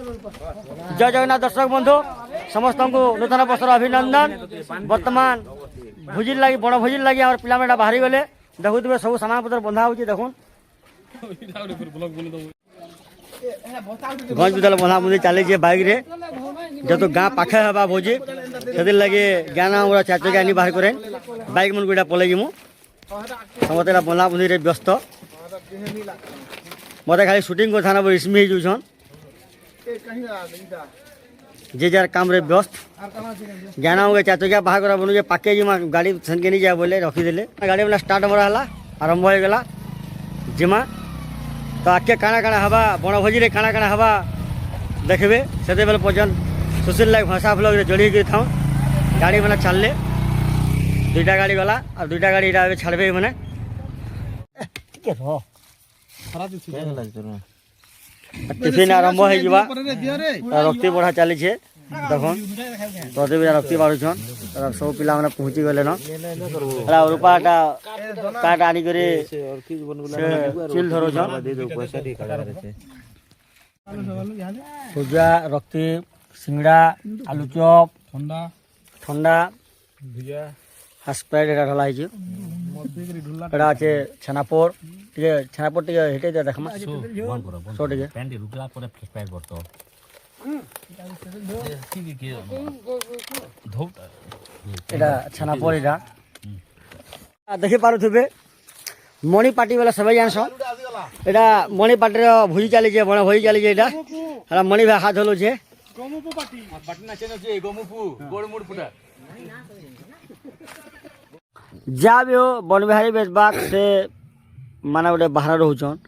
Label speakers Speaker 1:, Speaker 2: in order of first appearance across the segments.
Speaker 1: जय जगन्नाथ दर्शक बंधु समस्त को नूतन वर्षर अभिनंदन। वर्तमान भोजी लगी बड़ भोजी लगी आम पिला बाहरी गले देखुए सब सामान पत्र बंधा हो देखुन गंज बिदल बंधा बुंधी चली बाइक रे जब गाँ पाखे हवा भोजी से लगे ज्ञान चार चकिया आनी बाहर करें बाइक मन को पलैगी मु समस्त बंधा बुंधी व्यस्त मत खाली सुटिंग कर थाना रिश्मी होन जे जार काम रे व्यस्त ज्ञान हो चार चकिया बाहर करा बनू पाके जी गाड़ी के नहीं जाए बोले रखीदे गाड़ी वाला स्टार्ट मरा है आरंभ हो गला जिमा तो आके काଣା काଣା हवा बण भोजी रे काଣା काଣା हवा देखबे से बेले पर्यटन सोशल लाइफ भाषा ब्लॉग रे जोड़ी के था गाड़ी मैंने चलले दुईटा गाड़ी गला और दुईटा गाड़ी इटा छाड़बे मैंने टिफिन आरंभ हो जावा रक्ति बढ़ा चली देख प्रति रक्ति बाढ़ुन सब पिला मैंने पहुँची गले न रूपाटा काट आनिक चिल धरुन पूजा रक्ति सिंगड़ा आलू चप ठंडा स्प्राइट एटा ढला एटा अच्छे छेनापोड़ छेनापोड़ टे हेटे देखमा सो टे एटा छेनापोड़ एटा देखि पारुथिबे मणि पार्टी वाला सब जानस एटा मणि पार्टी भोजी चली बण भोजी चली एटा मणि भाई हाथ धोलु छे जा भी हो बन बिहारी बेचबाक से माने गोटे बाहर रोचन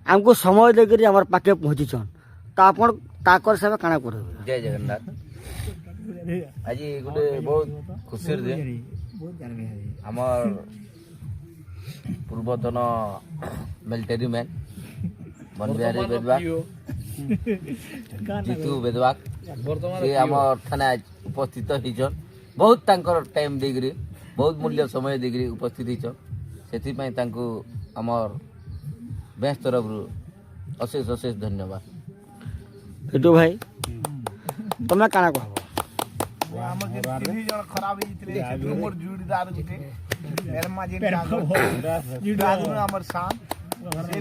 Speaker 1: आमको समय देकर आम पाके पहुँचीछन तो आप से काଣା कर
Speaker 2: जय जगन्नाथ आज गोटे बहुत खुशी आमर पूर्वतन मिलिटारी मैन बन बिहारी बेदबाग जीतू बेदबाग से आम थाना उपस्थित होचन बहुत टाइम देकर बहुत मूल्य समय देकर उपस्थित होचन से आमर बेंच तरफ अशेष अशेष धन्यवाद।
Speaker 1: हिटू भाई तुम्हें काଣା कहब
Speaker 3: खराब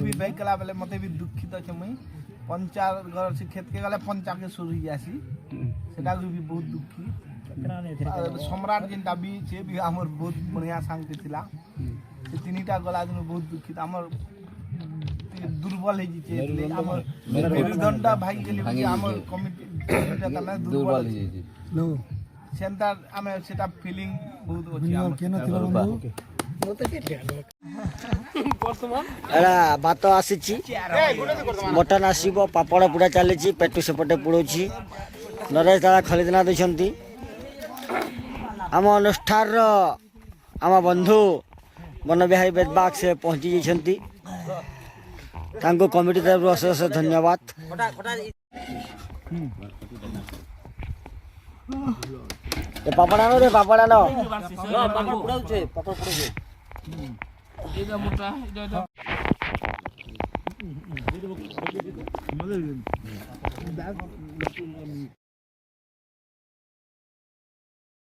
Speaker 3: भी बैक कला बेले मते भी दुखित अछि मई पंचा घर से खेत के गले पंचा के शुरू ही जासी सेटा भी बहुत दुखी सम्राट जिनटा भी छे भी हमर बहुत बढ़िया सांग के थिला से तीनटा गला दिन बहुत दुखित हमर दुर्बल है जी हमर मेरुदंडा भाई के लिए हमर कमिटी जतना दुर्बल है जी नो सेंटर हमें सेटा फीलिंग बहुत अछि केना थिला बंधु
Speaker 1: भात आसी मटन आसब पापड़ पुड़ा चली पेटू सेपटे पुड़ी नरेश दादा खलीदना देती आम अनुष्ठान आम बंधु बन बिहारी बेदबाग से पहुँची जाती कमिटी तरफ अशेष अशेष धन्यवाद। पापड़ आनो रे पापड़ आनो पापड़ पुड़ा